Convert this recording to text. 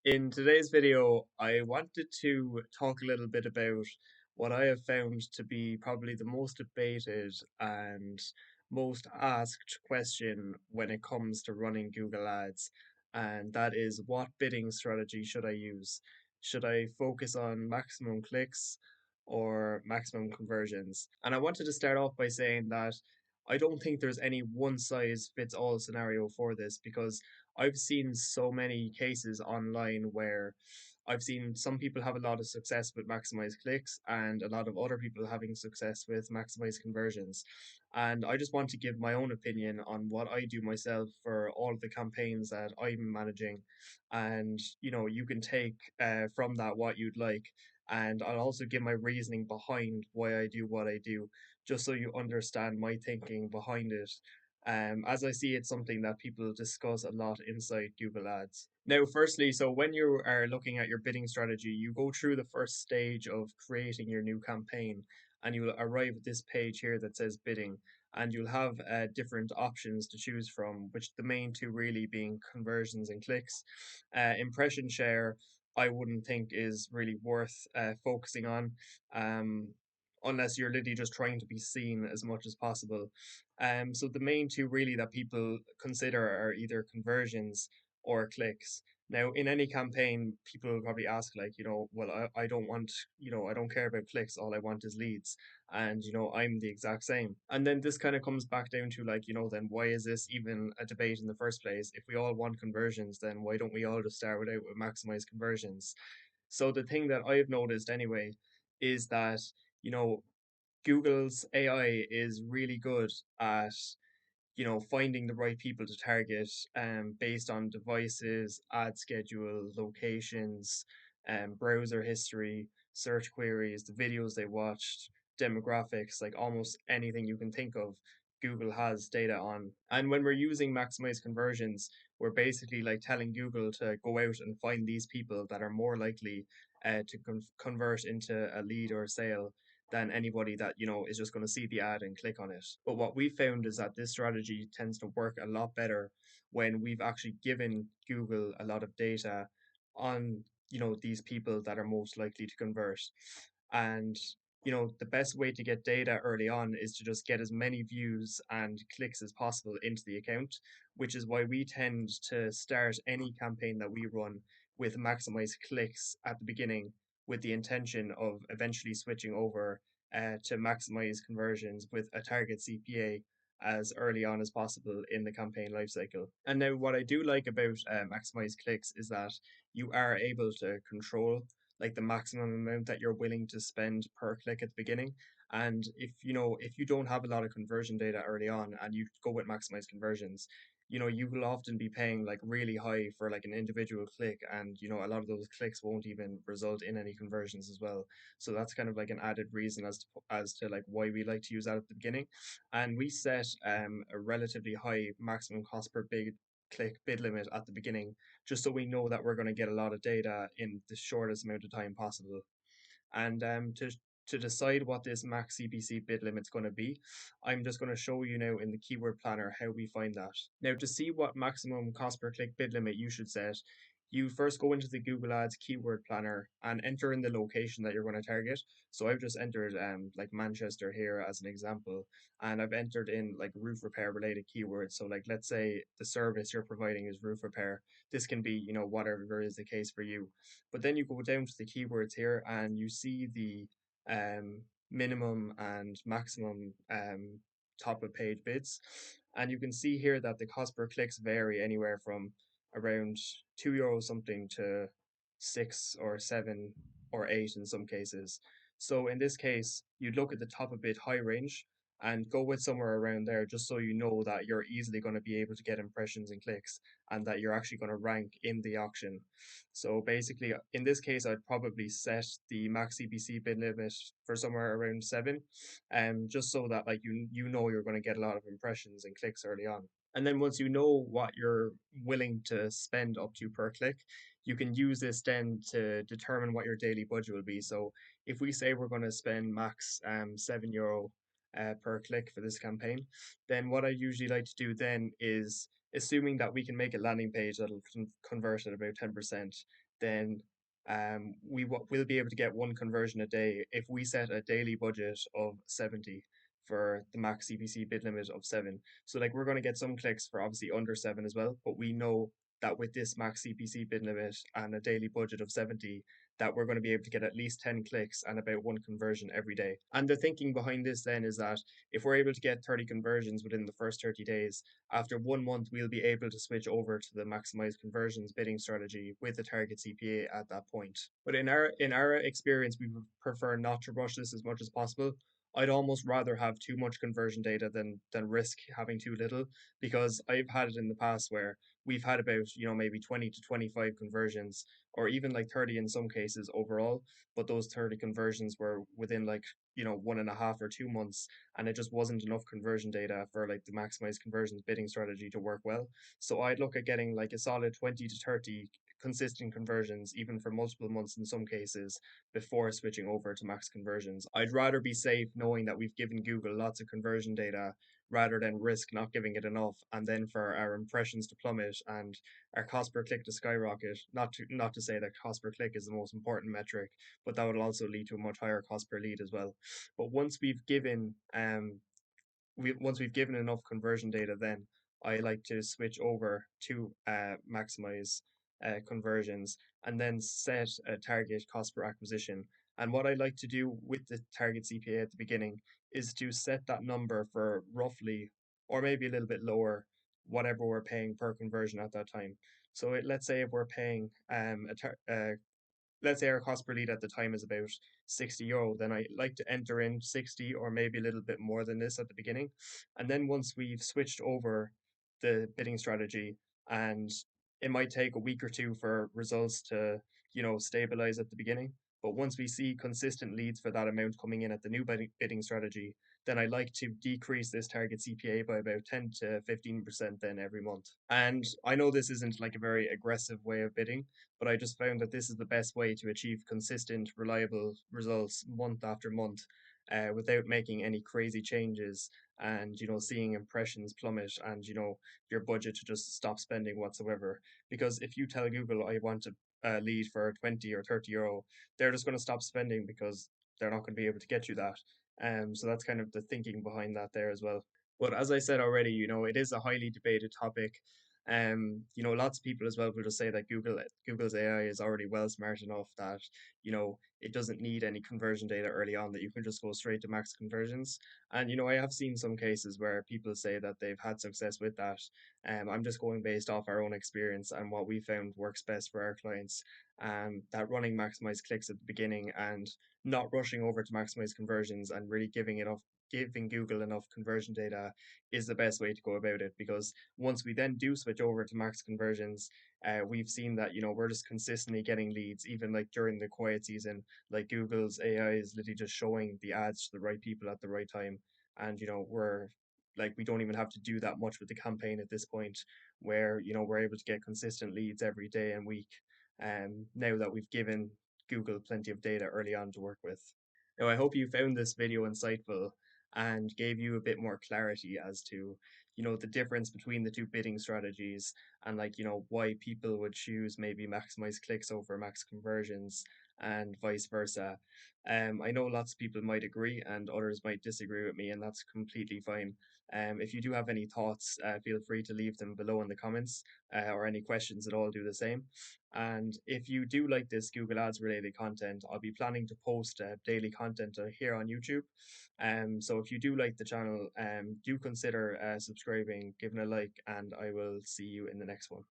In today's video, I wanted to talk a little bit about what I have found to be probably the most debated and most asked question when it comes to running Google Ads, and that is what bidding strategy should I use? Should I focus on maximum clicks or maximum conversions? And I wanted to start off by saying that I don't think there's any one size fits all scenario for this because I've seen so many cases online where I've seen some people have a lot of success with maximized clicks and a lot of other people having success with maximized conversions. And I just want to give my own opinion on what I do myself for all of the campaigns that I'm managing. And you can take from that what you'd like. And I'll also give my reasoning behind why I do what I do, just so you understand my thinking behind it, as I see it's something that people discuss a lot inside Google Ads. Now, firstly, so when you are looking at your bidding strategy, you go through the first stage of creating your new campaign, and you'll arrive at this page here that says bidding, and you'll have different options to choose from, which the main two really being conversions and clicks. Impression share, I wouldn't think is really worth focusing on. Um, Unless you're literally just trying to be seen as much as possible. So the main two really that people consider are either conversions or clicks. Now, in any campaign, people will probably ask, like, well, I don't want, I don't care about clicks. All I want is leads. And, I'm the exact same. And then this kind of comes back down to, like, then why is this even a debate in the first place? If we all want conversions, then why don't we all just start out with maximize conversions? So the thing that I've noticed anyway is that, you know, Google's AI is really good at, finding the right people to target based on devices, ad schedule, locations, browser history, search queries, the videos they watched, demographics, like almost anything you can think of. Google has data on. And when we're using maximize conversions, we're basically like telling Google to go out and find these people that are more likely to convert into a lead or a sale than anybody that is just going to see the ad and click on it. But what we found is that this strategy tends to work a lot better when we've actually given Google a lot of data on these people that are most likely to convert. And the best way to get data early on is to just get as many views and clicks as possible into the account, which is why we tend to start any campaign that we run with maximize clicks at the beginning, with the intention of eventually switching over to maximize conversions with a target CPA as early on as possible in the campaign lifecycle. And now, what I do like about maximize clicks is that you are able to control like the maximum amount that you're willing to spend per click at the beginning. And if you don't have a lot of conversion data early on and you go with maximize conversions, you will often be paying like really high for like an individual click, and a lot of those clicks won't even result in any conversions as well. So that's kind of like an added reason as to like why we like to use that at the beginning. And we set a relatively high maximum cost per big click bid limit at the beginning, just so we know that we're going to get a lot of data in the shortest amount of time possible. And to decide what this max CPC bid limit's going to be, I'm just going to show you now in the keyword planner how we find that. Now, to see what maximum cost per click bid limit you should set, you first go into the Google Ads keyword planner and enter in the location that you're going to target. So I've just entered like Manchester here as an example, and I've entered in like roof repair related keywords. So like let's say the service you're providing is roof repair. This can be, whatever is the case for you. But then you go down to the keywords here and you see the minimum and maximum top of page bids. And you can see here that the cost per clicks vary anywhere from around €2 something to 6 or 7 or 8 in some cases. So in this case, you'd look at the top of bid high range and go with somewhere around there, just so you know that you're easily going to be able to get impressions and clicks and that you're actually going to rank in the auction. So basically, in this case, I'd probably set the max CPC bid limit for somewhere around 7, just so that like you know you're going to get a lot of impressions and clicks early on. And then once you know what you're willing to spend up to per click, you can use this then to determine what your daily budget will be. So if we say we're going to spend max €7 per click for this campaign, then what I usually like to do then is, assuming that we can make a landing page that'll convert at about 10%, then we'll be able to get one conversion a day if we set a daily budget of 70 for the max CPC bid limit of 7. So like we're going to get some clicks for obviously under 7 as well, but we know that with this max CPC bid limit and a daily budget of 70, that we're going to be able to get at least 10 clicks and about one conversion every day. And the thinking behind this then is that if we're able to get 30 conversions within the first 30 days, after 1 month, we'll be able to switch over to the maximize conversions bidding strategy with the target CPA at that point. But in our experience, we prefer not to rush this as much as possible. I'd almost rather have too much conversion data than risk having too little, because I've had it in the past where we've had about, maybe 20 to 25 conversions or even like 30 in some cases overall, but those 30 conversions were within like, 1.5 or 2 months, and it just wasn't enough conversion data for like the maximize conversions bidding strategy to work well. So I'd look at getting like a solid 20 to 30 consistent conversions, even for multiple months in some cases, before switching over to max conversions. I'd rather be safe knowing that we've given Google lots of conversion data rather than risk not giving it enough and then for our impressions to plummet and our cost per click to skyrocket. Not to say that cost per click is the most important metric, but that would also lead to a much higher cost per lead as well. But once we've given enough conversion data, then I like to switch over to maximize conversions and then set a target cost per acquisition. And what I like to do with the target CPA at the beginning is to set that number for roughly, or maybe a little bit lower, whatever we're paying per conversion at that time. So let's say if we're paying let's say our cost per lead at the time is about €60, then I like to enter in 60 or maybe a little bit more than this at the beginning. And then once we've switched over the bidding strategy, and it might take a week or two for results to, stabilize at the beginning. But once we see consistent leads for that amount coming in at the new bidding strategy, then I like to decrease this target CPA by about 10 to 15% then every month. And I know this isn't like a very aggressive way of bidding, but I just found that this is the best way to achieve consistent, reliable results month after month, without making any crazy changes and seeing impressions plummet and your budget to just stop spending whatsoever. Because if you tell Google I want a lead for 20 or €30, they're just going to stop spending because they're not going to be able to get you that. So that's kind of the thinking behind that there as well. But as I said already, it is a highly debated topic. Lots of people as well will just say that Google's AI is already well smart enough that, it doesn't need any conversion data early on, that you can just go straight to max conversions. And, I have seen some cases where people say that they've had success with that. I'm just going based off our own experience and what we found works best for our clients. That running maximize clicks at the beginning and not rushing over to maximize conversions and really giving Google enough conversion data is the best way to go about it, because once we then do switch over to max conversions, we've seen that we're just consistently getting leads, even like during the quiet season. Like Google's AI is literally just showing the ads to the right people at the right time, and we don't even have to do that much with the campaign at this point, where we're able to get consistent leads every day and week. Now that we've given Google plenty of data early on to work with. Now, I hope you found this video insightful and gave you a bit more clarity as to, the difference between the two bidding strategies and like, why people would choose maybe maximize clicks over max conversions and vice versa. I know lots of people might agree and others might disagree with me, and that's completely fine. If you do have any thoughts, feel free to leave them below in the comments, or any questions at all, do the same. And if you do like this Google Ads related content, I'll be planning to post daily content here on YouTube. So if you do like the channel, do consider subscribing, giving a like, and I will see you in the next one.